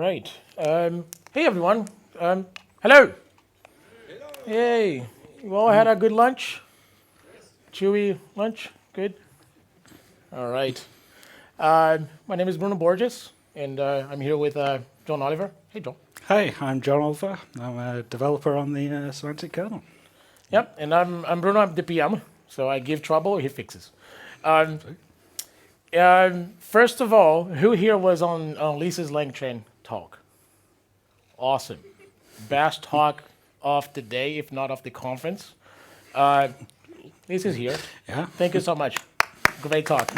right. Hey, everyone. Hello. Hey. You all had a good lunch? Chewy lunch? Good? All right. My name is Bruno Borges, and I'm here with John Oliver. Hey, John. Hi, I'm John Oliver. I'm a developer on the Semantic Kernel. Yep, and I'm Bruno. I'm the PM, so I give trouble, he fixes. Um, First of all, who here was on Lisa's LangChain talk? Awesome. Best talk of the day, if not of the conference. Uh, Lisa's here. Yeah. Thank you so much. Great talk.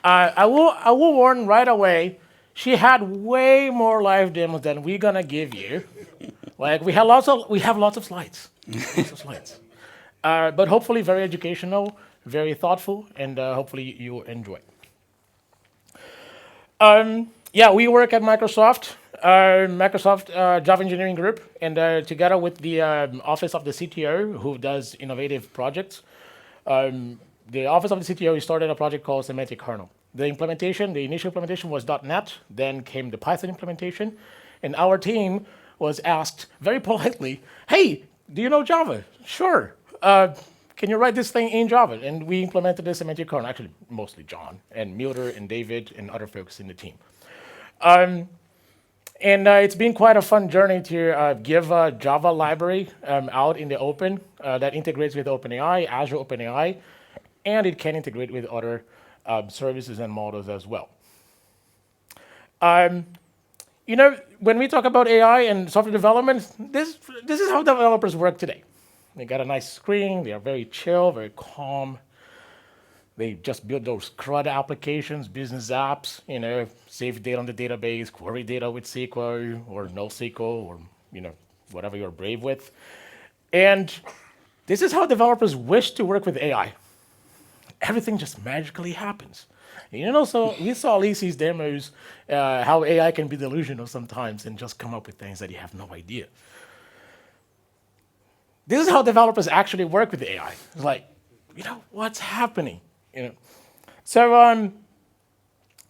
I will warn right away. She had way more live demos than we're gonna give you. Like we have lots of slides, lots of slides. But hopefully very educational, very thoughtful, and hopefully you enjoy. Yeah, we work at Microsoft, Java Engineering Group, and together with the Office of the CTO, who does innovative projects, the Office of the CTO started a project called Semantic Kernel. The initial implementation was .NET, then came the Python implementation, and our team was asked very politely, hey, do you know Java? Sure. Can you write this thing in Java? And we implemented the Semantic Kernel, actually mostly John, and Milder, and David, and other folks in the team. And it's been quite a fun journey to give a Java library out in the open that integrates with OpenAI, Azure OpenAI, and it can integrate with other services and models as well. When we talk about AI and software development, this is how developers work today. They got a nice screen, they are very chill, very calm. They just build those CRUD applications, business apps, save data on the database, query data with SQL or NoSQL or whatever you're brave with. And this is how developers wish to work with AI. Everything just magically happens. So we saw Lisi's demos, how AI can be delusional sometimes and just come up with things that you have no idea. This is how developers actually work with AI. It's like, what's happening? So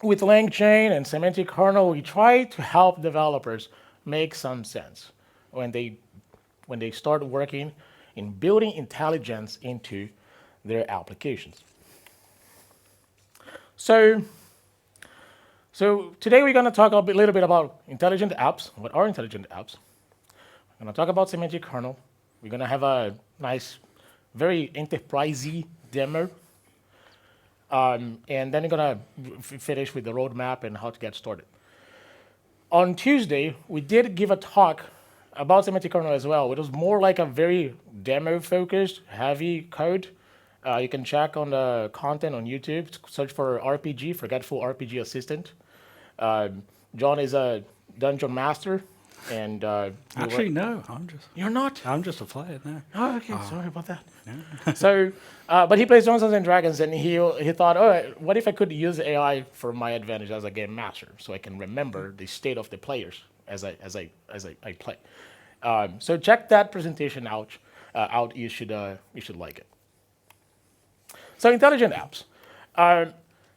with LangChain and Semantic Kernel, we try to help developers make some sense when they start working in building intelligence into their applications. So today we're going to talk a little bit about intelligent apps. What are intelligent apps? We're going to talk about Semantic Kernel. We're going to have a nice, very enterprisey demo. And then we're going to finish with the roadmap and how to get started. On Tuesday, we did give a talk about Semantic Kernel as well. It was more like a very demo-focused, heavy code. You can check on the content on YouTube. Search for RPG, Forgetful RPG Assistant. John is a dungeon master, and Actually, no, you're not. I'm just a player now. Oh, okay. Sorry about that. Yeah. So, but he plays Dungeons and Dragons, and he thought, what if I could use AI for my advantage as a game master, so I can remember the state of the players as I play. So check that presentation out. You should like it. So intelligent apps.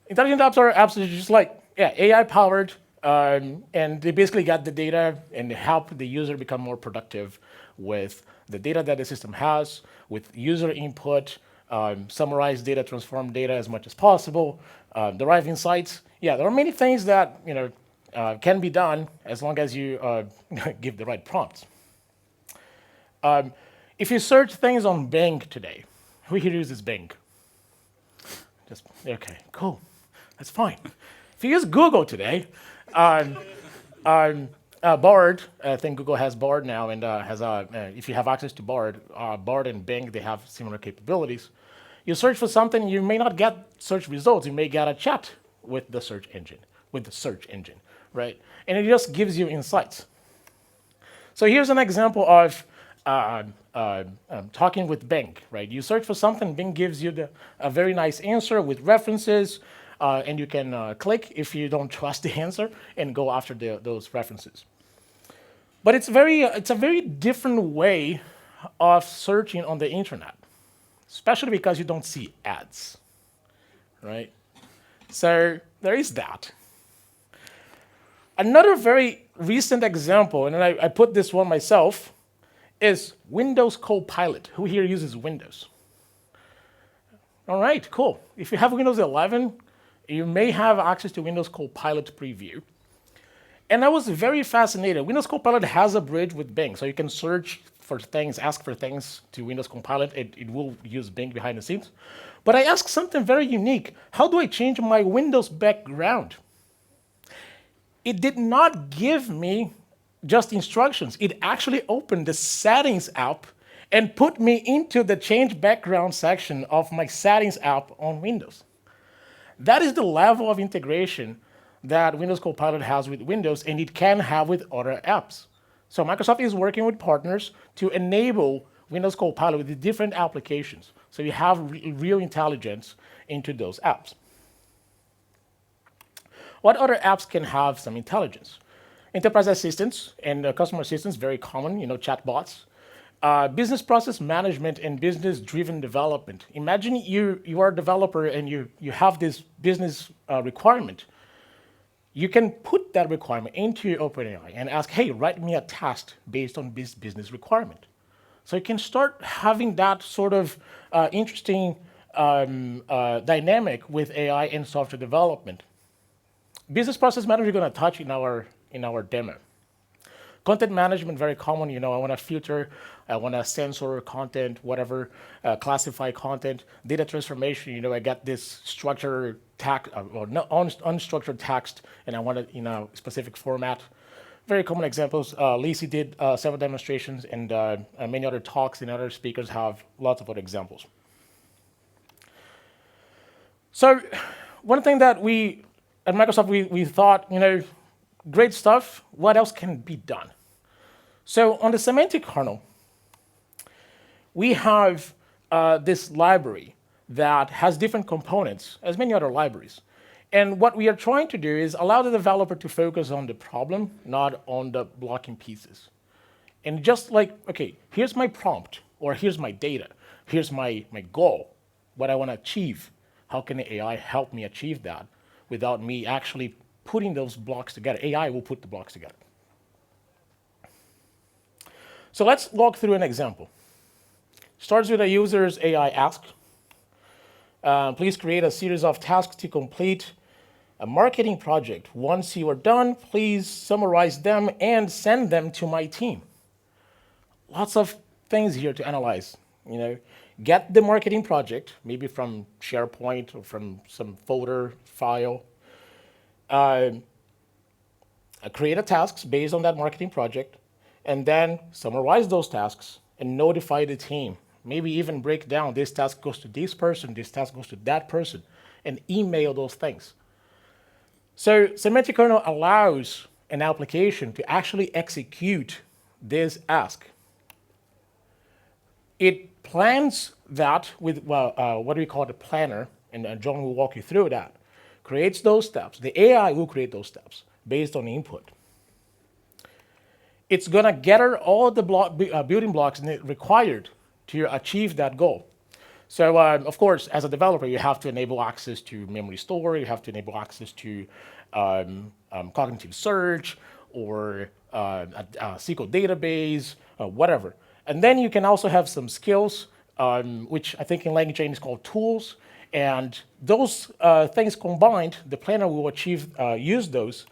Intelligent apps are apps that are just like AI powered, and they basically get the data and help the user become more productive with the data that the system has, with user input, summarize data, transform data as much as possible, derive insights. Yeah, there are many things that can be done as long as you give the right prompts. If you search things on Bing today, who here uses Bing? Okay, cool. That's fine. If you use Google today, Bard, I think Google has Bard now, and if you have access to Bard, Bard and Bing, they have similar capabilities. You search for something, you may not get search results. You may get a chat with the search engine, right? And it just gives you insights. So here's an example of talking with Bing, right? You search for something, Bing gives you a very nice answer with references, and you can click if you don't trust the answer and go after those references. But it's a very different way of searching on the internet, especially because you don't see ads, right? So there is that. Another very recent example, and I put this one myself, is Windows Copilot. Who here uses Windows? All right, cool. If you have Windows 11, you may have access to Windows Copilot Preview. And I was very fascinated. Windows Copilot has a bridge with Bing, so you can search for things, ask for things to Windows Copilot. It will use Bing behind the scenes. But I asked something very unique. How do I change my Windows background? It did not give me just instructions. It actually opened the Settings app and put me into the Change Background section of my Settings app on Windows. That is the level of integration that Windows Copilot has with Windows, and it can have with other apps. So Microsoft is working with partners to enable Windows Copilot with the different applications. So you have real intelligence into those apps. What other apps can have some intelligence? Enterprise assistants and customer assistants, very common, chatbots. Business process management and business-driven development. Imagine you are a developer and you have this business requirement. You can put that requirement into OpenAI and ask, hey, write me a task based on this business requirement. So you can start having that sort of interesting dynamic with AI and software development. Business process manager, we're going to touch in our demo. Content management, very common. I want to filter, I want to censor content, whatever, classify content. Data transformation, I got this structured text, or unstructured text, and I want it in a specific format. Very common examples. Lacey did several demonstrations, and many other talks and other speakers have lots of other examples. So one thing that at Microsoft, we thought, great stuff, what else can be done? So on the Semantic Kernel, we have this library that has different components, as many other libraries. And what we are trying to do is allow the developer to focus on the problem, not on the blocking pieces. And just like, okay, here's my prompt, or here's my data, here's my goal, what I want to achieve. How can the AI help me achieve that without me actually putting those blocks together? AI will put the blocks together. So let's walk through an example. Starts with a user's AI ask. Please create a series of tasks to complete a marketing project. Once you are done, please summarize them and send them to my team. Lots of things here to analyze. Get the marketing project, maybe from SharePoint or from some folder file. Create a tasks based on that marketing project, and then summarize those tasks and notify the team. Maybe even break down, this task goes to this person, this task goes to that person, and email those things. So Semantic Kernel allows an application to actually execute this ask. It plans that with what we call the planner, and John will walk you through that. Creates those steps. The AI will create those steps based on input. It's going to gather all the building blocks required to achieve that goal. So, of course, as a developer, you have to enable access to memory store, you have to enable access to cognitive search, or a SQL database, whatever. And then you can also have some skills, which I think in LangChain is called tools. And those things combined, the planner will use those.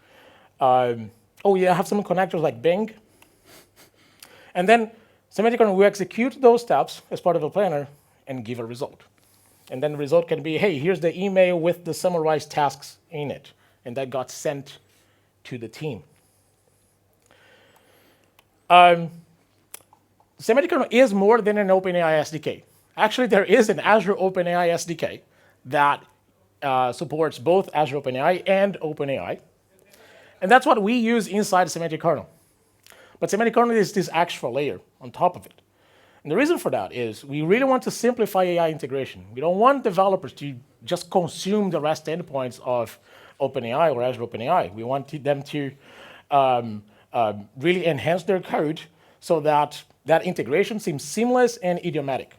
Have some connectors like Bing. And then Semantic Kernel will execute those steps as part of the planner and give a result. And then the result can be, hey, here's the email with the summarized tasks in it. And that got sent to the team. Semantic Kernel is more than an OpenAI SDK. Actually, there is an Azure OpenAI SDK that supports both Azure OpenAI and OpenAI. And that's what we use inside Semantic Kernel. But Semantic Kernel is this extra layer on top of it. And the reason for that is we really want to simplify AI integration. We don't want developers to just consume the REST endpoints of OpenAI or Azure OpenAI. We want them to really enhance their code so that that integration seems seamless and idiomatic.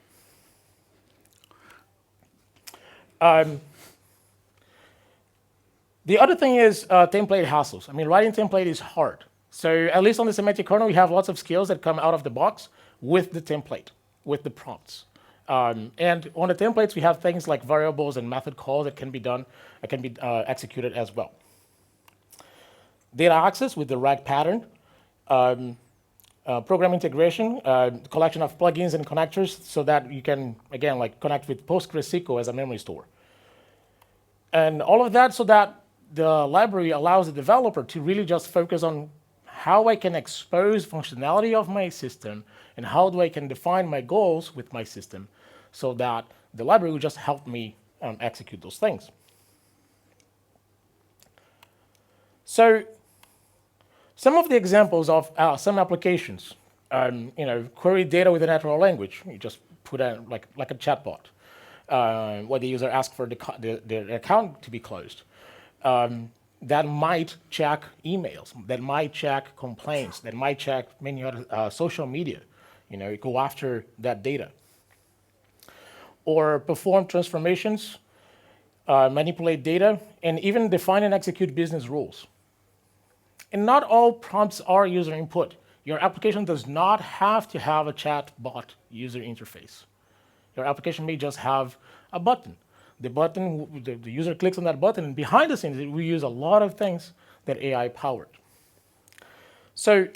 The other thing is template hassles. I mean, writing template is hard. So at least on the semantic kernel, we have lots of skills that come out of the box with the template, with the prompts. And on the templates, we have things like variables and method calls that can be done, can be executed as well. Data access with the RAG pattern, program integration, collection of plugins and connectors so that you can, again, like connect with PostgreSQL as a memory store. And all of that so that the library allows the developer to really just focus on how I can expose functionality of my system and how do I can define my goals with my system so that the library will just help me execute those things. So some of the examples of some applications, query data with a natural language. You just put like a chatbot, where the user asks for the account to be closed. That might check emails, that might check complaints, that might check many other social media, go after that data. Or perform transformations, manipulate data, and even define and execute business rules. And not all prompts are user input. Your application does not have to have a chatbot user interface. Your application may just have a button. The user clicks on that button, and behind the scenes, we use a lot of things that AI powered. So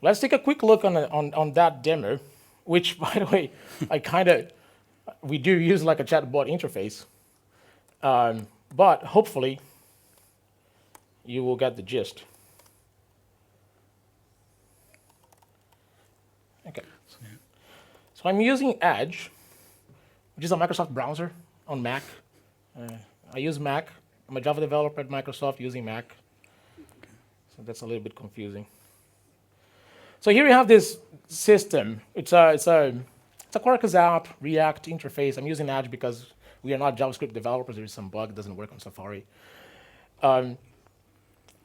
let's take a quick look on that demo, which, by the way, we do use like a chatbot interface, but hopefully you will get the gist. Okay. So I'm using Edge, which is a Microsoft browser on Mac. I use Mac. I'm a Java developer at Microsoft using Mac. So that's a little bit confusing. So here we have this system. It's a Quarkus app, React interface. I'm using Edge because we are not JavaScript developers. There is some bug, it doesn't work on Safari.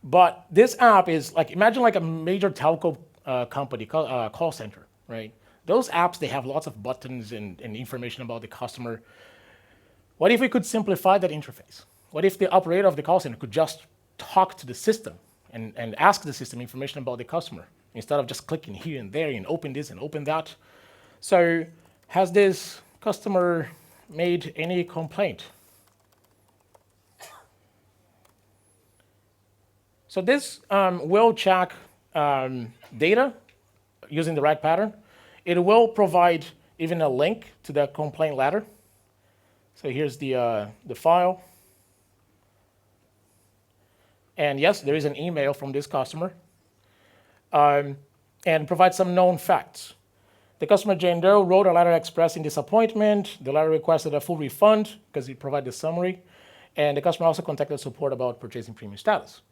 But this app is like, imagine like a major telco company, call center, right? Those apps, they have lots of buttons and information about the customer. What if we could simplify that interface? What if the operator of the call center could just talk to the system and ask the system information about the customer instead of just clicking here and there and open this and open that? So has this customer made any complaint? So this will check data using the RAG pattern. It will provide even a link to the complaint letter. So here's the file. And yes, there is an email from this customer. And provide some known facts. The customer Jane Doe wrote a letter expressing disappointment. The letter requested a full refund because it provided the summary. And the customer also contacted support about purchasing premium status.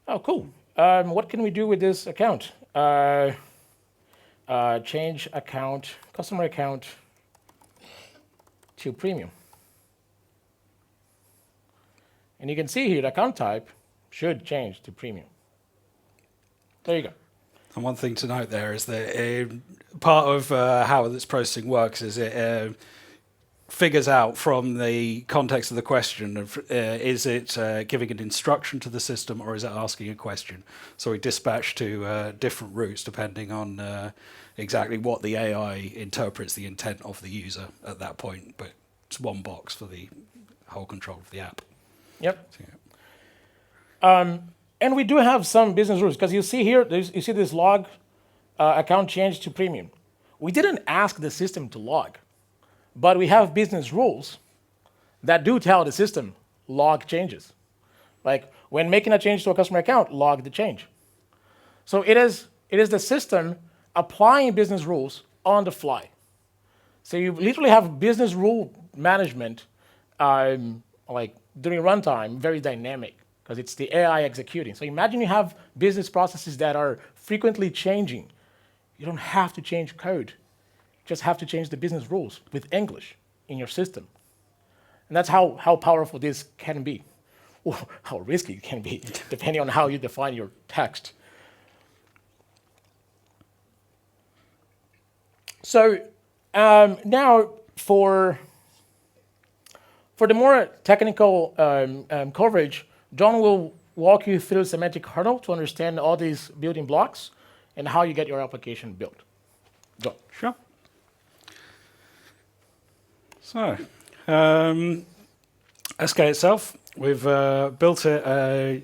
Oh, cool. What can we do with this account? Change account, customer account to premium. And you can see here the account type should change to premium. There you go. And one thing to note there is that part of how this processing works is it figures out from the context of the question of is it giving an instruction to the system or is it asking a question? So we dispatch to different routes depending on exactly what the AI interprets the intent of the user at that point, but it's one box for the whole control of the app. Yep. So, yeah. And we do have some business rules, because you see here, you see this log, account change to premium. We didn't ask the system to log, but we have business rules that do tell the system log changes. Like when making a change to a customer account, log the change. So it is the system applying business rules on the fly. So you literally have business rule management, like during runtime, very dynamic, because it's the AI executing. So imagine you have business processes that are frequently changing. You don't have to change code. You just have to change the business rules with English in your system. And that's how powerful this can be, or how risky it can be, depending on how you define your text. So now for the more technical coverage, John will walk you through Semantic Kernel to understand all these building blocks and how you get your application built. John. Sure. So, SK itself, we've built it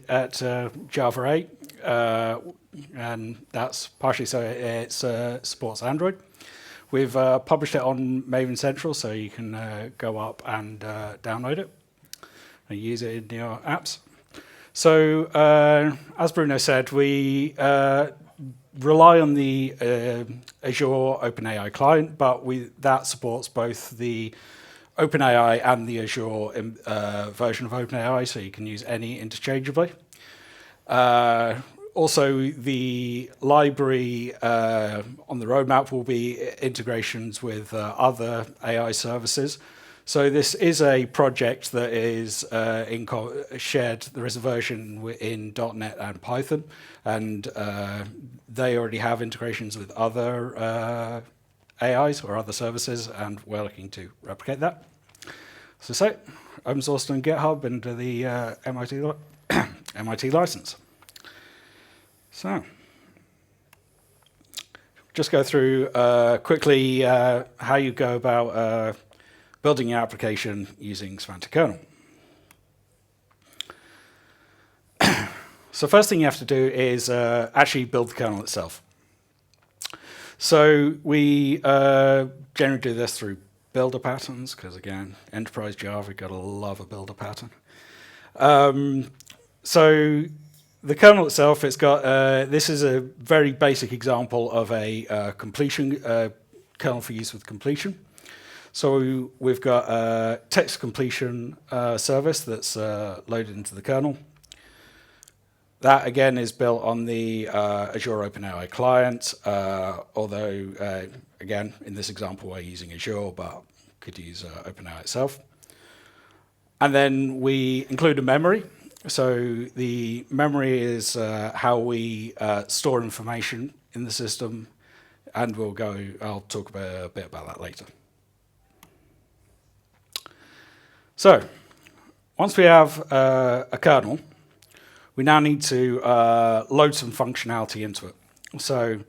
at Java 8, and that's partially so it supports Android. We've published it on Maven Central, so you can go up and download it and use it in your apps. So, as Bruno said, we rely on the Azure OpenAI client, but that supports both the OpenAI and the Azure version of OpenAI, so you can use any interchangeably. Also, the library on the roadmap will be integrations with other AI services. So this is a project that is shared. There is a version in .NET and Python, and they already have integrations with other AIs or other services, and we're looking to replicate that. So, open sourced on GitHub under the MIT license. So, just go through quickly how you go about building your application using Semantic Kernel. So first thing you have to do is actually build the kernel itself. So we generally do this through builder patterns, because again, enterprise Java, you've got to love a builder pattern. So the kernel itself, it's got, this is a very basic example of a completion kernel for use with completion. So we've got a text completion service that's loaded into the kernel. That, again, is built on the Azure OpenAI client, although, again, in this example, we're using Azure, but could use OpenAI itself. And then we include a memory. So the memory is how we store information in the system, and I'll talk a bit about that later. So once we have a kernel, we now need to load some functionality into it. So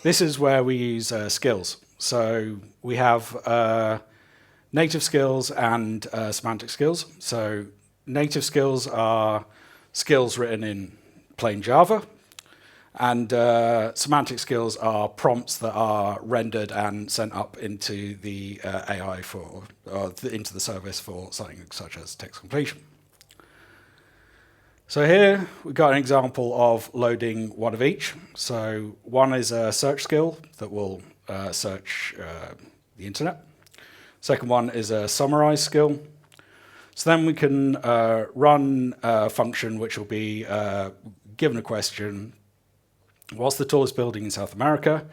this is where we use skills. So we have native skills and semantic skills. So native skills are skills written in plain Java, and semantic skills are prompts that are rendered and sent up into the AI into the service for something such as text completion. So here we've got an example of loading one of each. So one is a search skill that will search the internet. Second one is a summarize skill. So then we can run a function which will be given a question, what's the tallest building in South America?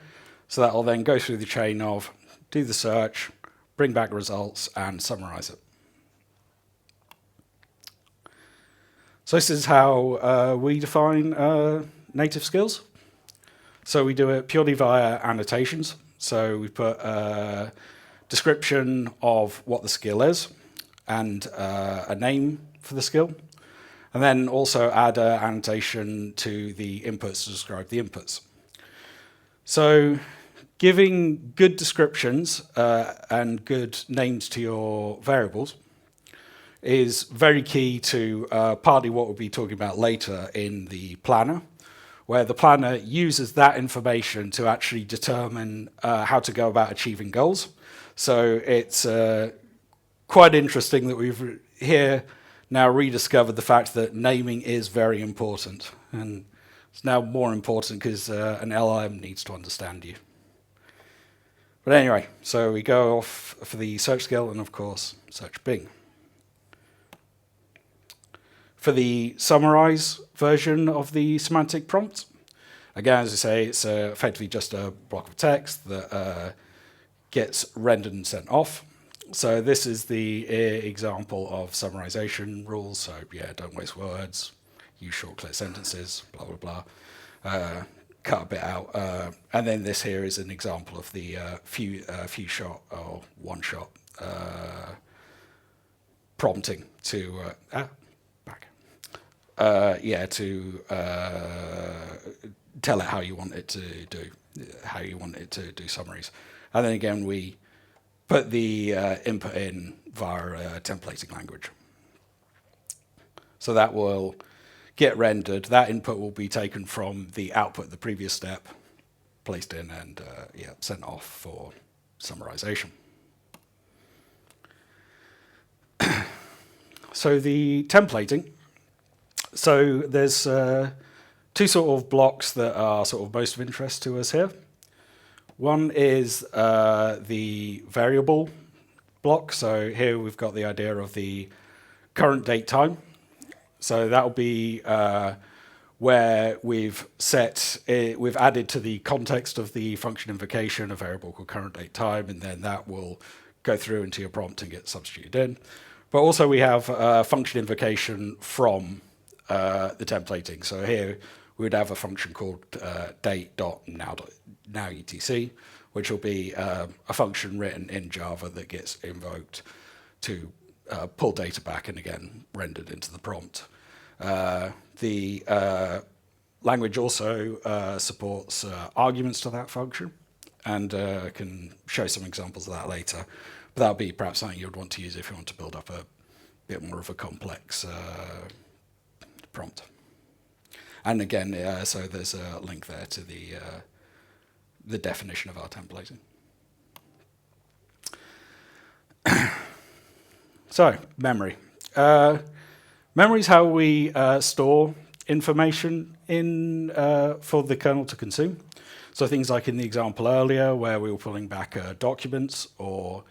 So that will then go through the chain of do the search, bring back results, and summarize it. So this is how we define native skills. So we do it purely via annotations. So we put a description of what the skill is and a name for the skill. And then also add an annotation to the inputs to describe the inputs. So giving good descriptions and good names to your variables is very key to partly what we'll be talking about later in the planner, where the planner uses that information to actually determine how to go about achieving goals. So it's quite interesting that we've here now rediscovered the fact that naming is very important. And it's now more important because an LLM needs to understand you. But anyway, so we go off for the search skill and, of course, search Bing. For the summarize version of the semantic prompt, again, as I say, it's effectively just a block of text that gets rendered and sent off. So this is the example of summarization rules. So yeah, don't waste words, use short, clear sentences, blah, blah, blah. Cut a bit out. And then this here is an example of the few shot or one shot prompting to tell it how you want it to do summaries. And then again, we put the input in via a templating language. So that will get rendered. That input will be taken from the output of the previous step, placed in, and sent off for summarization. So the templating. So there's two sort of blocks that are sort of most of interest to us here. One is the variable block. So here we've got the idea of the current date time. So that will be where we've added to the context of the function invocation a variable called current date time, and then that will go through into your prompt and get substituted in. But also we have function invocation from the templating. So here we would have a function called date.now.etc, which will be a function written in Java that gets invoked to pull data back and again rendered into the prompt. The language also supports arguments to that function, and can show some examples of that later. But that'll be perhaps something you'd want to use if you want to build up a bit more of a complex prompt. And again, so there's a link there to the definition of our templating. So, memory. Memory is how we store information in for the kernel to consume. So things like in the example earlier, where we were pulling back documents or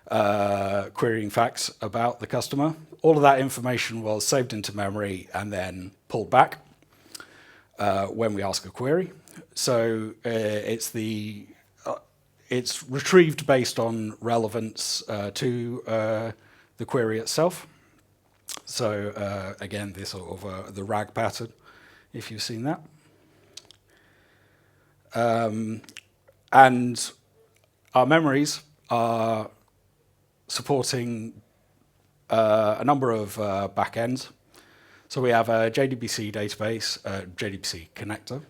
querying facts about the customer, all of that information was saved into memory and then pulled back when we ask a query. So it's retrieved based on relevance to the query itself. So again, this sort of the RAG pattern, if you've seen that. And our memories are supporting a number of backends. So we have a JDBC database, JDBC connector,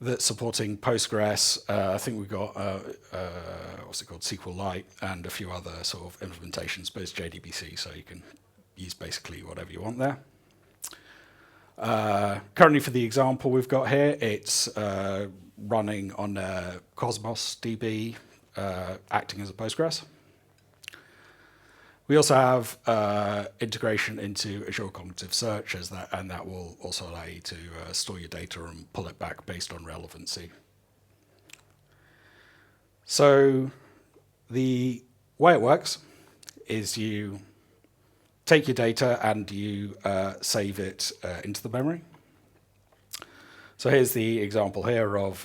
that's supporting Postgres. I think we've got, what's it called, SQLite, and a few other sort of implementations, but it's JDBC, so you can use basically whatever you want there. Currently for the example we've got here, it's running on Cosmos DB, acting as a Postgres. We also have integration into Azure Cognitive Search, and that will also allow you to store your data and pull it back based on relevancy. So the way it works is you take your data and you save it into the memory. So here's the example here of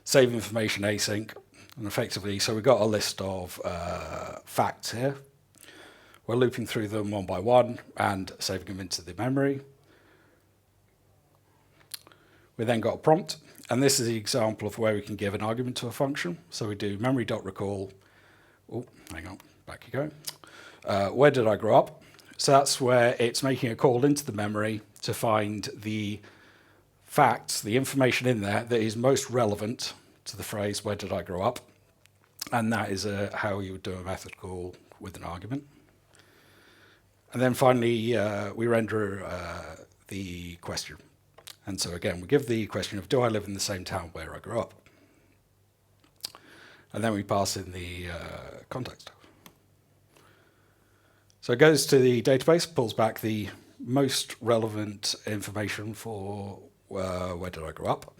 save information async, and effectively, so we've got a list of facts here. We're looping through them one by one and saving them into the memory. We then got a prompt, and this is the example of where we can give an argument to a function. So we do memory.recall. Oh, hang on, back you go. Where did I grow up? So that's where it's making a call into the memory to find the facts, the information in there that is most relevant to the phrase, where did I grow up? And that is how you would do a method call with an argument. And then finally, we render the question. And so again, we give the question of, do I live in the same town where I grew up? And then we pass in the context. So it goes to the database, pulls back the most relevant information for where did I grow up?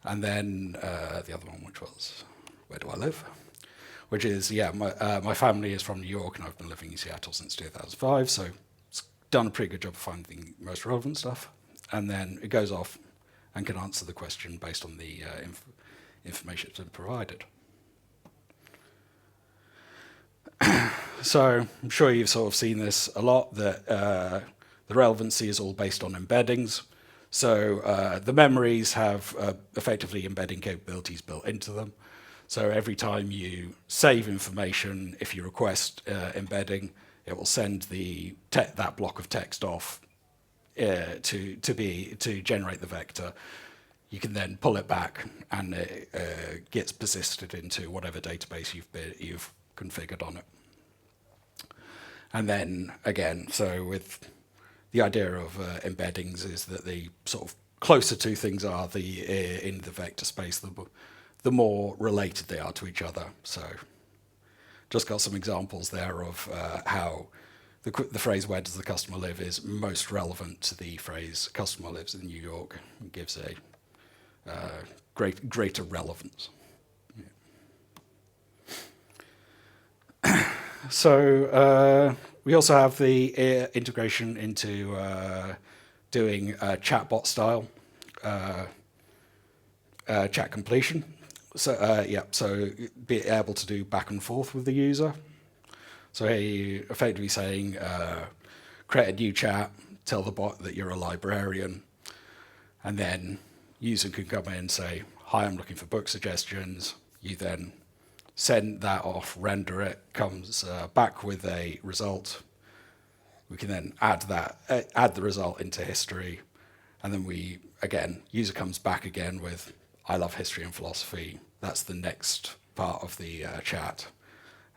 And then the other one, which was, where do I live? Which is, my family is from New York and I've been living in Seattle since 2005, so it's done a pretty good job of finding the most relevant stuff. And then it goes off and can answer the question based on the information that's been provided. So I'm sure you've sort of seen this a lot, that the relevancy is all based on embeddings. So the memories have effectively embedding capabilities built into them. So every time you save information, if you request embedding, it will send that block of text off to generate the vector. You can then pull it back, and it gets persisted into whatever database you've configured on it. And then again, so with the idea of embeddings is that the sort of closer two things are in the vector space, the more related they are to each other. So just got some examples there of how the phrase "where does the customer live" is most relevant to the phrase "customer lives in New York." It gives a greater relevance. Yeah. So we also have the integration into doing chatbot style chat completion. So so be able to do back and forth with the user. So here you effectively saying, create a new chat, tell the bot that you're a librarian, and then user can come in and say, "Hi, I'm looking for book suggestions." You then send that off, render it, comes back with a result. We can then add the result into history, and then user comes back again with, "I love history and philosophy." That's the next part of the chat.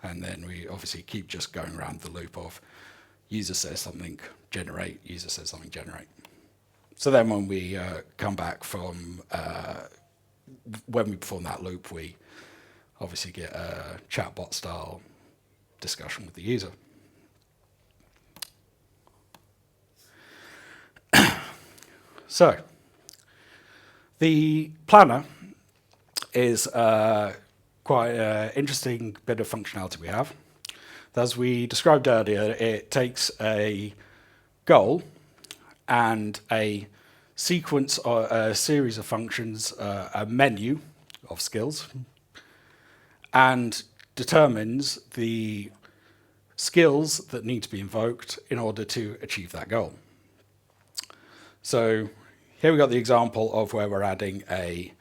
And then we obviously keep just going around the loop of user says something, generate, user says something, generate. So then when we come back from, when we perform that loop, we obviously get a chatbot style discussion with the user. So the planner is quite an interesting bit of functionality we have. As we described earlier, it takes a goal and a sequence or a series of functions, a menu of skills, and determines the skills that need to be invoked in order to achieve that goal. So here we've got the example of where we're adding a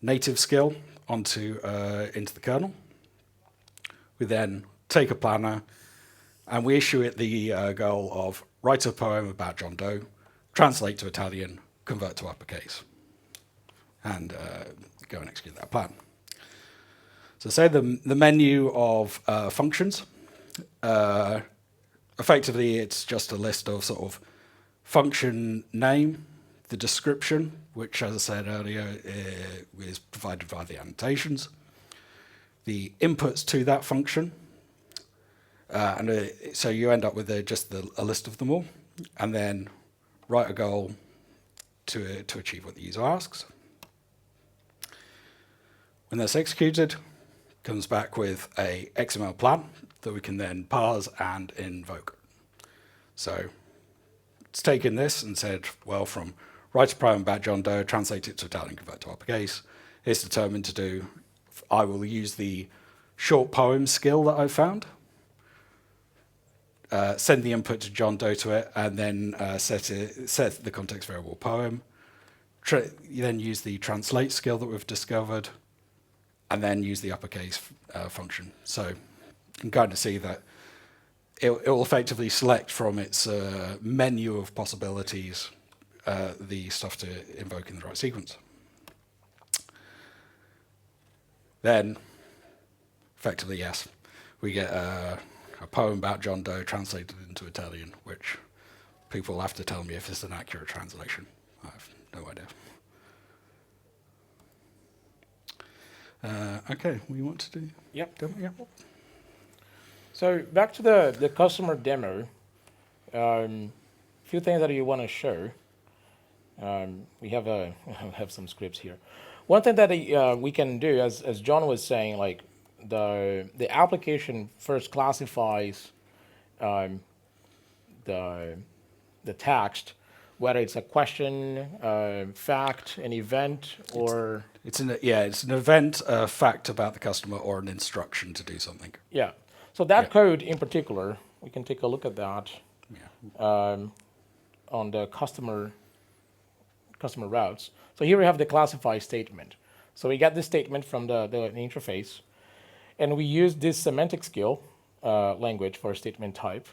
native skill into the kernel. We then take a planner and we issue it the goal of write a poem about John Doe, translate to Italian, convert to uppercase, and go and execute that plan. So say the menu of functions, effectively it's just a list of sort of function name, the description, which, as I said earlier, is provided by the annotations, the inputs to that function, so you end up with just a list of them all, and then write a goal to achieve what the user asks. When that's executed, comes back with a XML plan that we can then parse and invoke. So it's taken this and said, well, from write a poem about John Doe, translate it to Italian, convert to uppercase. It's determined to do, I will use the short poem skill that I found, send the input to John Doe to it, and then set the context variable poem. You then use the translate skill that we've discovered, and then use the uppercase function. So you can kind of see that it will effectively select from its menu of possibilities the stuff to invoke in the right sequence. Then, effectively, yes, we get a poem about John Doe translated into Italian, which people will have to tell me if it's an accurate translation. I have no idea. Okay, we want to do? Yep. Demo? Yep. So back to the customer demo, few things that you want to show. We have some scripts here. One thing that we can do, as John was saying, like the application first classifies the text, whether it's a question, fact, an event, or it's an event, a fact about the customer, or an instruction to do something. Yeah. So that code in particular, we can take a look at that on the customer routes. So here we have the classify statement. So we get this statement from the interface, and we use this semantic skill language for statement type.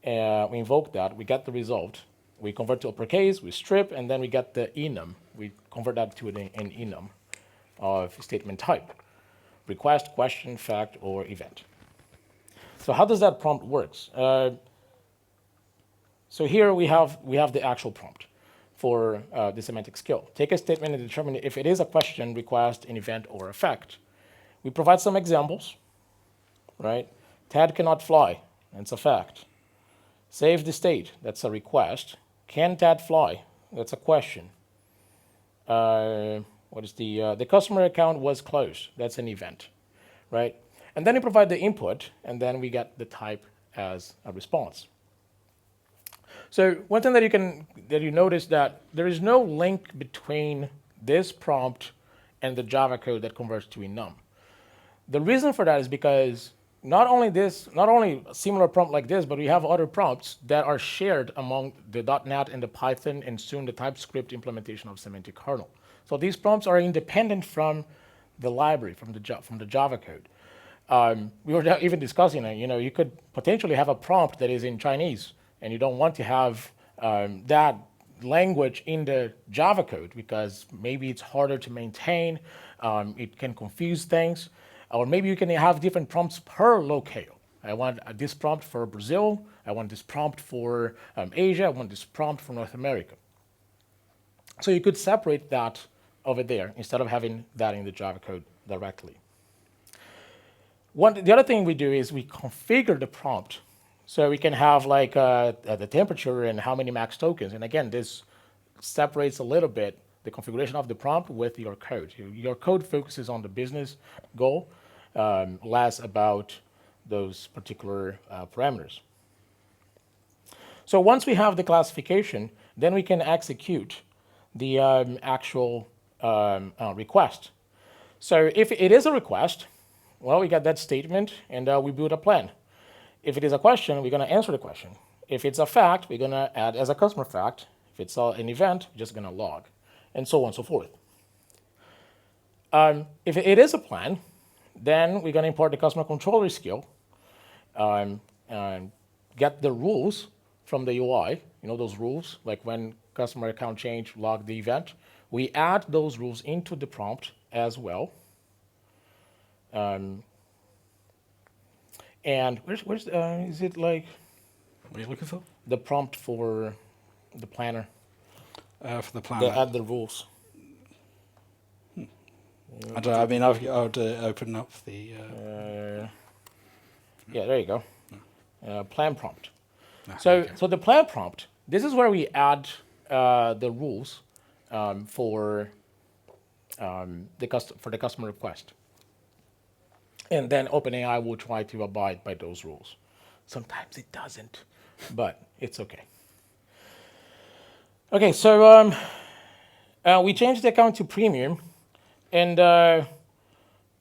We invoke that, we get the result, we convert to uppercase, we strip, and then we get the enum. We convert that to an enum of statement type: request, question, fact, or event. So how does that prompt works? So here we have the actual prompt for the semantic skill. Take a statement and determine if it is a question, request, an event, or a fact. We provide some examples, right? Ted cannot fly, that's a fact. Save the state, that's a request. Can Ted fly? That's a question. What is the customer account was closed? That's an event, right? And then you provide the input, and then we get the type as a response. So one thing that you notice that there is no link between this prompt and the Java code that converts to enum. The reason for that is because not only a similar prompt like this, but we have other prompts that are shared among the .NET and the Python and soon the TypeScript implementation of Semantic Kernel. So these prompts are independent from the library, from the Java code. We were even discussing it. You could potentially have a prompt that is in Chinese, and you don't want to have that language in the Java code because maybe it's harder to maintain, it can confuse things, or maybe you can have different prompts per locale. I want this prompt for Brazil, I want this prompt for Asia, I want this prompt for North America. So you could separate that over there instead of having that in the Java code directly. The other thing we do is we configure the prompt. So we can have like the temperature and how many max tokens. And again, this separates a little bit the configuration of the prompt with your code. Your code focuses on the business goal, less about those particular parameters. So once we have the classification, then we can execute the actual request. So if it is a request, well, we got that statement, and we build a plan. If it is a question, we're going to answer the question. If it's a fact, we're going to add as a customer fact. If it's an event, we're just going to log, and so on and so forth. If it is a plan, then we're going to import the customer controller skill, get the rules from the UI, those rules, like when customer account change, log the event. We add those rules into the prompt as well. And where's is it like? What are you looking for? The prompt for the planner. For the planner. They add the rules. I don't know. I mean, I would open up the. Yeah, there you go. Plan prompt. So the plan prompt. This is where we add the rules for the customer request. And then OpenAI will try to abide by those rules. Sometimes it doesn't, but it's okay. Okay, so we changed the account to premium, and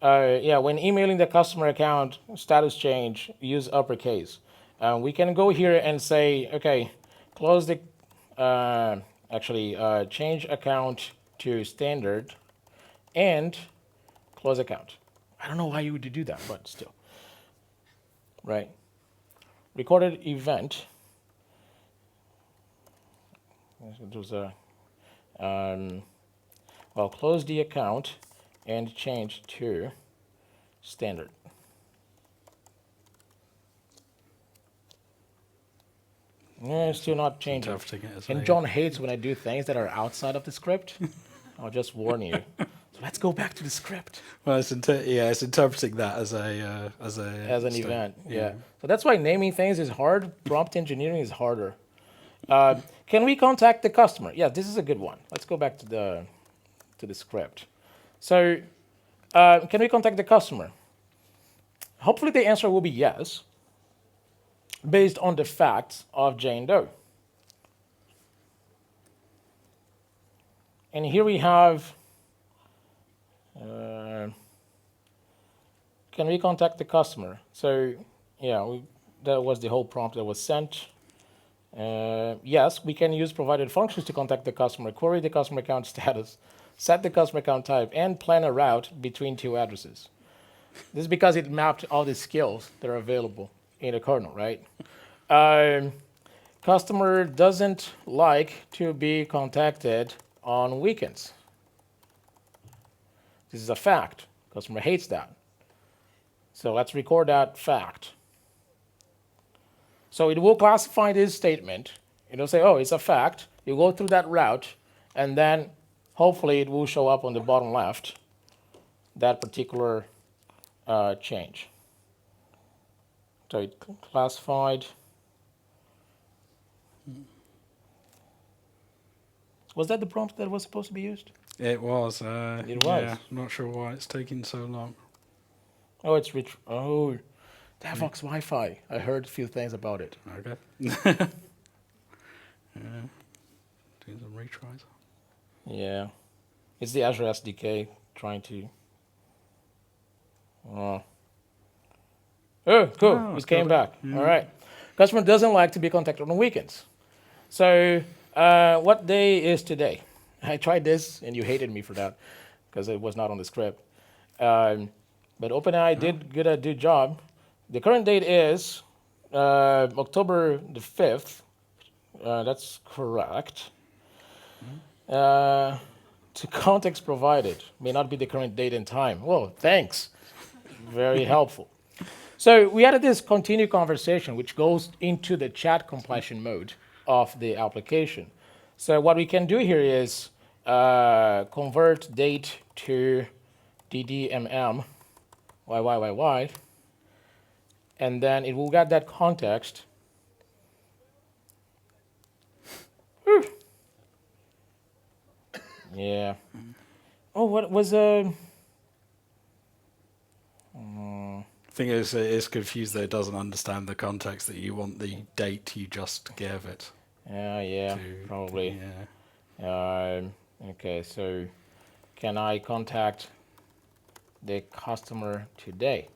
when emailing the customer account, status change, use uppercase. We can go here and say, okay, close the, change account to standard, and close account. I don't know why you would do that, but still. Right. Recorded event. There's a, close the account and change to standard. Still not changing. And John hates when I do things that are outside of the script. I'll just warn you. Let's go back to the script. Well, it's interpreting that as an event. Yeah. So that's why naming things is hard. Prompt engineering is harder. Can we contact the customer? Yeah, this is a good one. Let's go back to the script. So, can we contact the customer? Hopefully, the answer will be yes, based on the facts of Jane Doe. And here we have. Can we contact the customer? So, yeah, that was the whole prompt that was sent. Yes, we can use provided functions to contact the customer, query the customer account status, set the customer account type, and plan a route between two addresses. This is because it mapped all the skills that are available in the kernel, right? Customer doesn't like to be contacted on weekends. This is a fact. Customer hates that. So let's record that fact. So it will classify this statement. It'll say, oh, it's a fact. You go through that route, and then hopefully it will show up on the bottom left, that particular change. So it classified. Was that the prompt that was supposed to be used? It was. It was. Yeah, not sure why it's taking so long. Oh, it's Devox Wi-Fi. I heard a few things about it. Okay. Yeah. Doing some retries. Yeah. It's the Azure SDK trying to... oh, cool. Oh, It came back. Yeah. All right. Customer doesn't like to be contacted on weekends. So what day is today? I tried this, and you hated me for that because it was not on the script. But OpenAI did get a good job. The current date is October the 5th. That's correct. To context provided may not be the current date and time. Well, thanks. Very helpful. So we added this continue conversation, which goes into the chat completion mode of the application. So what we can do here is convert date to DDMM, YYYY, and then it will get that context. Whew. Yeah. Oh, what was Thing is, it is confused that it doesn't understand the context that you want the date you just gave it. yeah, probably. Yeah. Okay, so can I contact the customer today?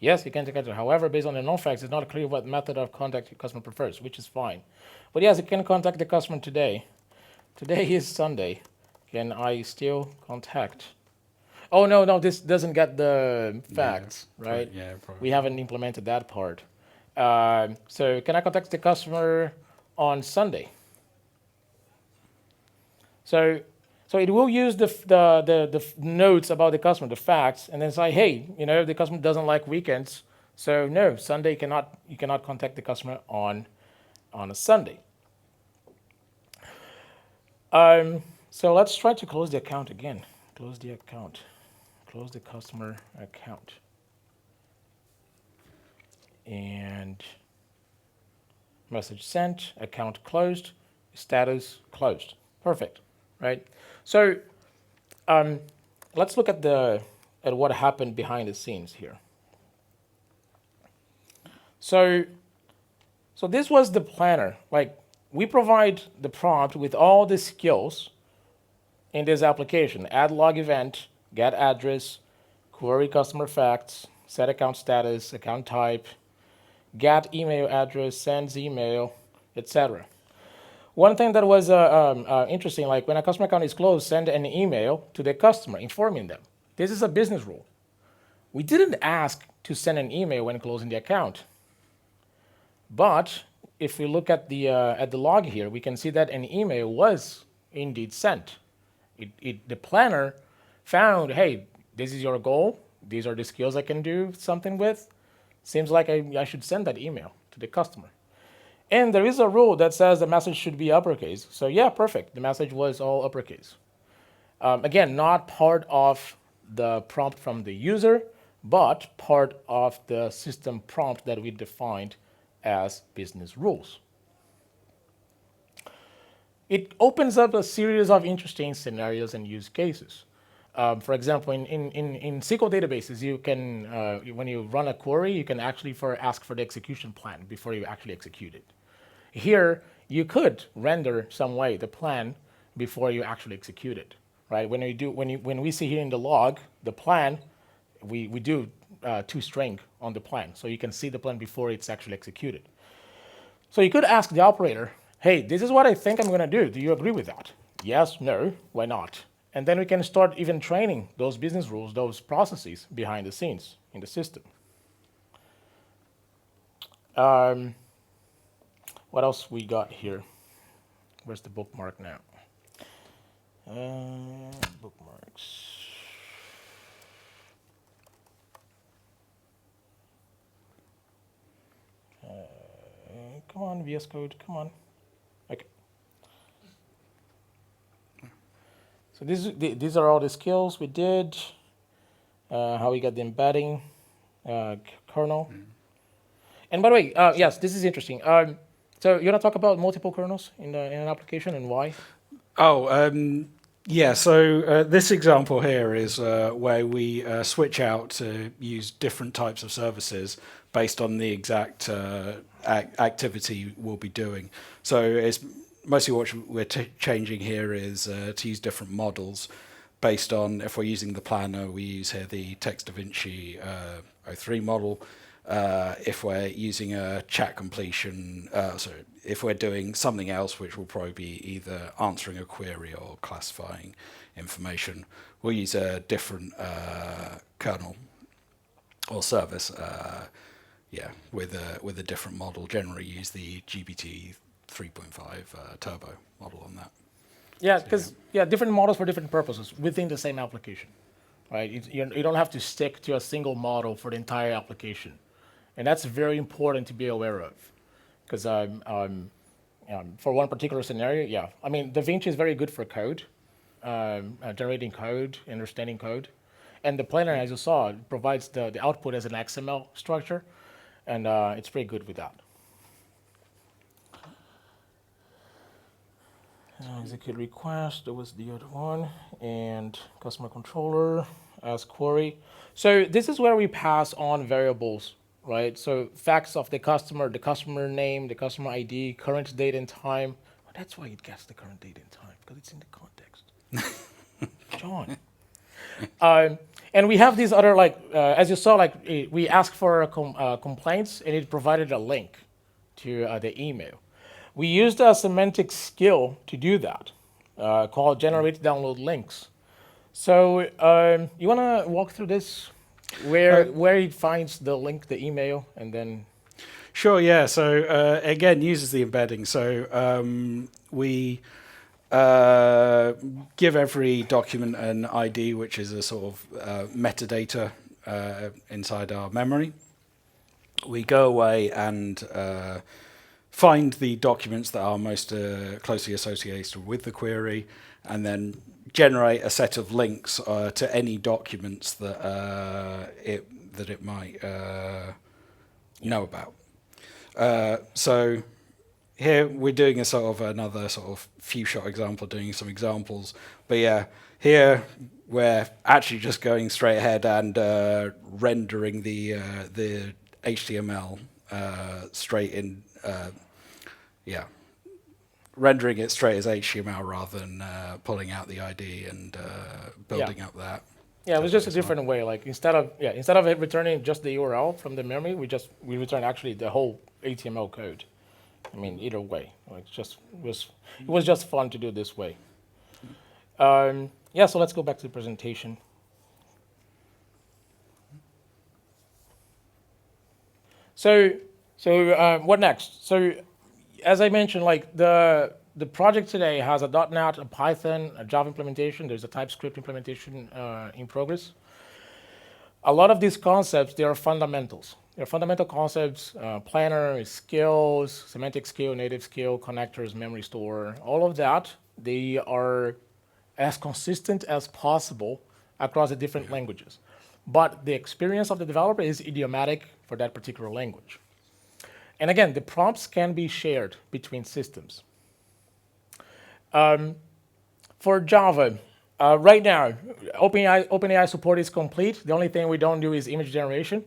Yes, you can contact it. However, based on the known facts, it's not clear what method of contact your customer prefers, which is fine. But yes, you can contact the customer today. Today is Sunday. Can I still contact? Oh, no, this doesn't get the facts, right? Yeah, probably. We haven't implemented that part. So can I contact the customer on Sunday? So it will use the notes about the customer, the facts, and then say, hey, the customer doesn't like weekends, so no, Sunday you cannot contact the customer on a Sunday. So let's try to close the account again. Close the account. Close the customer account. And message sent, account closed, status closed. Perfect, right? So let's look at what happened behind the scenes here. So this was the planner. Like, we provide the prompt with all the skills in this application: add log event, get address, query customer facts, set account status, account type, get email address, sends email, etc. One thing that was interesting, like when a customer account is closed, send an email to the customer informing them. This is a business rule. We didn't ask to send an email when closing the account. But if we look at the log here, we can see that an email was indeed sent. The planner found, hey, this is your goal. These are the skills I can do something with. Seems like I should send that email to the customer. And there is a rule that says the message should be uppercase. So yeah, perfect. The message was all uppercase. Again, not part of the prompt from the user, but part of the system prompt that we defined as business rules. It opens up a series of interesting scenarios and use cases. For example, in SQL databases, you can, when you run a query, you can actually ask for the execution plan before you actually execute it. Here, you could render some way the plan before you actually execute it, right? When we see here in the log, the plan, we do toString on the plan, so you can see the plan before it's actually executed. So you could ask the operator, hey, this is what I think I'm going to do. Do you agree with that? Yes, no, why not? And then we can start even training those business rules, those processes behind the scenes in the system. Um, what else we got here? Where's the bookmark now? Bookmarks. Come on, VS Code, come on. Okay. So these are all the skills we did. How we got the embedding, kernel. And by the way, yes, this is interesting. So you want to talk about multiple kernels in an application and why? Oh, yeah. So this example here is where we switch out to use different types of services based on the exact activity we'll be doing. So it's mostly what we're changing here is to use different models based on, if we're using the planner, we use here the Text DaVinci 03 model. If we're using a chat completion, sorry, if we're doing something else, which will probably be either answering a query or classifying information, we'll use a different kernel or service. Yeah, with a different model. Generally, use the GPT 3.5 turbo model on that. Yeah, because different models for different purposes within the same application, right? You don't have to stick to a single model for the entire application, and that's very important to be aware of, because for one particular scenario, yeah, I mean, DaVinci is very good for code, generating code, understanding code, and the planner, as you saw, provides the output as an XML structure, and it's pretty good with that. Execute request, that was the other one, and customer controller as query. So this is where we pass on variables, right? So facts of the customer name, the customer ID, current date and time. Oh, that's why it gets the current date and time, because it's in the context. John. And we have these other, as you saw, we asked for complaints, and it provided a link to the email. We used a semantic skill to do that, called generate download links. So you want to walk through this, where it finds the link, the email, and then... Sure, yeah. So again, uses the embedding. So we give every document an ID, which is a sort of metadata inside our memory. We go away and find the documents that are most closely associated with the query, and then generate a set of links to any documents that it might know about. So here we're doing a sort of another sort of few shot example, doing some examples. But yeah, here we're actually just going straight ahead and rendering the HTML straight in. Yeah, rendering it straight as HTML rather than pulling out the ID and building up that. Yeah, it was just a different way. Like instead of it returning just the URL from the memory, we return actually the whole HTML code. I mean, either way, like it was just fun to do this way. Yeah, so let's go back to the presentation. So what next? So as I mentioned, like the project today has a .NET, a Python, a Java implementation. There's a TypeScript implementation in progress. A lot of these concepts, they are fundamentals. They're fundamental concepts, planner, skills, semantic skill, native skill, connectors, memory store, all of that. They are as consistent as possible across the different languages. But the experience of the developer is idiomatic for that particular language. And again, the prompts can be shared between systems. For Java, right now, OpenAI support is complete. The only thing we don't do is image generation.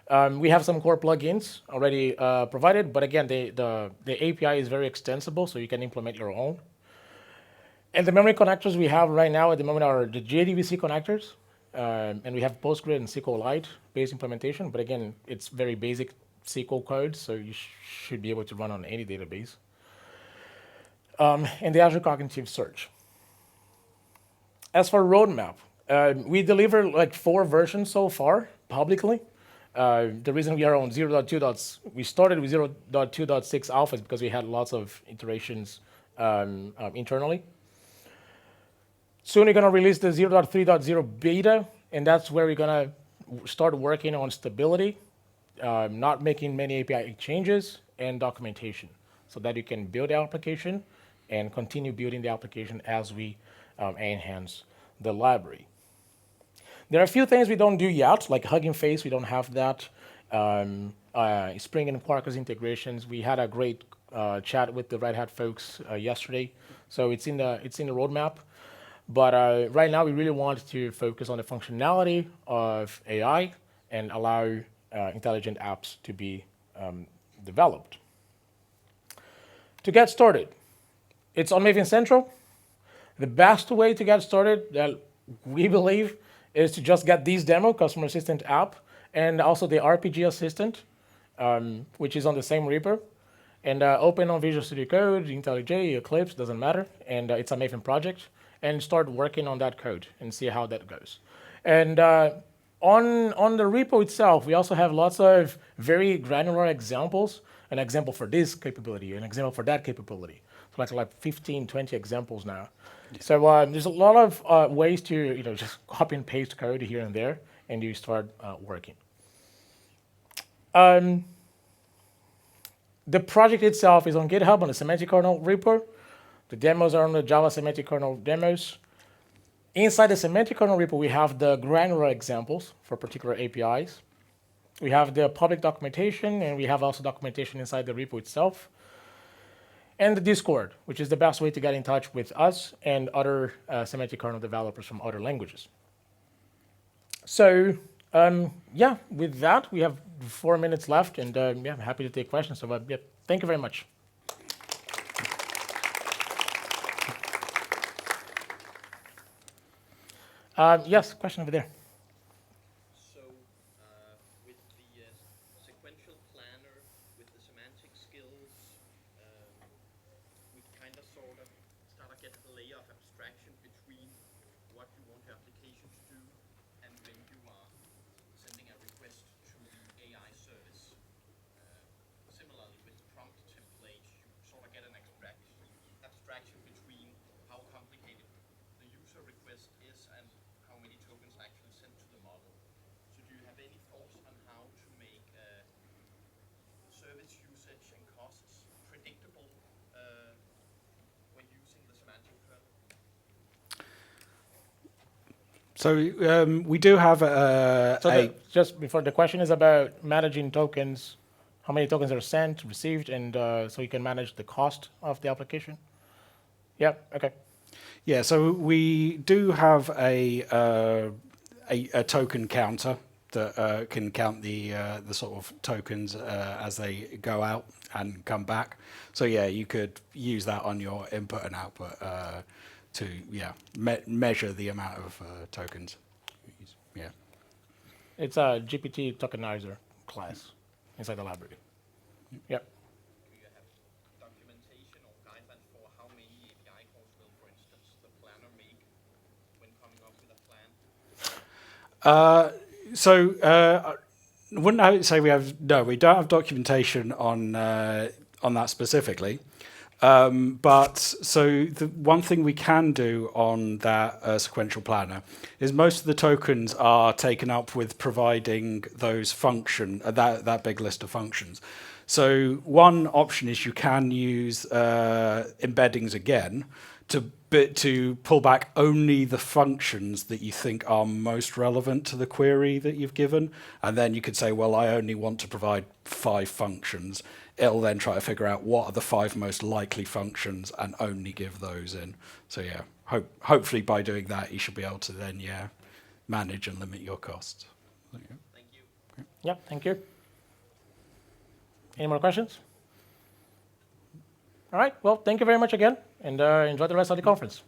We have some core plugins already provided, but again, the API is very extensible, so you can implement your own. And the memory connectors we have right now at the moment are the JDBC connectors, and we have Postgre and SQLite based implementation, but again, it's very basic SQL code, so you should be able to run on any database. And the Azure Cognitive Search. As for roadmap, we delivered like 4 versions so far publicly. The reason we are on 0.2 we started with 0.2.6 alpha is because we had lots of iterations internally. Soon we're going to release the 0.3.0 beta, and that's where we're going to start working on stability, not making many API changes, and documentation, so that you can build the application and continue building the application as we enhance the library. There are a few things we don't do yet, like Hugging Face, we don't have that. Spring and Quarkus integrations, we had a great chat with the Red Hat folks yesterday, so it's in the roadmap. But right now, we really want to focus on the functionality of AI and allow intelligent apps to be developed. To get started, it's on Maven Central. The best way to get started, that we believe, is to just get this demo, Customer Assistant app, and also the RPG Assistant, which is on the same repo, and open on Visual Studio Code, IntelliJ, Eclipse, doesn't matter, and it's a Maven project, and start working on that code and see how that goes. And on the repo itself, we also have lots of very granular examples, an example for this capability, an example for that capability. So like 15, 20 examples now. Yeah. So there's a lot of ways to just copy and paste code here and there, and you start working. The project itself is on GitHub on the Semantic Kernel repo. The demos are on the Java Semantic Kernel demos. Inside the Semantic Kernel repo, we have the granular examples for particular APIs. We have the public documentation, and we have also documentation inside the repo itself. And the Discord, which is the best way to get in touch with us and other Semantic Kernel developers from other languages. So, yeah, with that, we have 4 minutes left, and yeah, I'm happy to take questions. So, yeah, thank you very much. Yes, question over there. So, with the sequential planner, with the semantic skills, we kind of sort of start to get a layer of abstraction between what you want your application to do and when you are sending a request to the AI service. Similarly, with prompt templates, you sort of get an abstraction between how complicated the user request is and how many tokens are actually sent to the model. So do you have any thoughts on how to make service usage and costs predictable when using the semantic kernel? So we do have just before, the question is about managing tokens, how many tokens are sent, received, and so you can manage the cost of the application. Yeah, okay. Yeah, so we do have a token counter that can count the sort of tokens as they go out and come back. So yeah, you could use that on your input and output to measure the amount of tokens. Yeah, it's a GPT tokenizer class inside the library. Yep. Do you have documentation or guidelines for how many API calls will, for instance, the planner make when coming up with a plan? I wouldn't say we don't have documentation on that specifically. But so the one thing we can do on that sequential planner is most of the tokens are taken up with providing those that big list of functions. So one option is you can use embeddings again to pull back only the functions that you think are most relevant to the query that you've given. And then you could say, well, I only want to provide 5 functions. It'll then try to figure out what are the 5 most likely functions and only give those in. So yeah, hopefully by doing that, you should be able to then, manage and limit your costs. Thank you. Yeah, thank you. Any more questions? All right, well, thank you very much again, and enjoy the rest of the conference.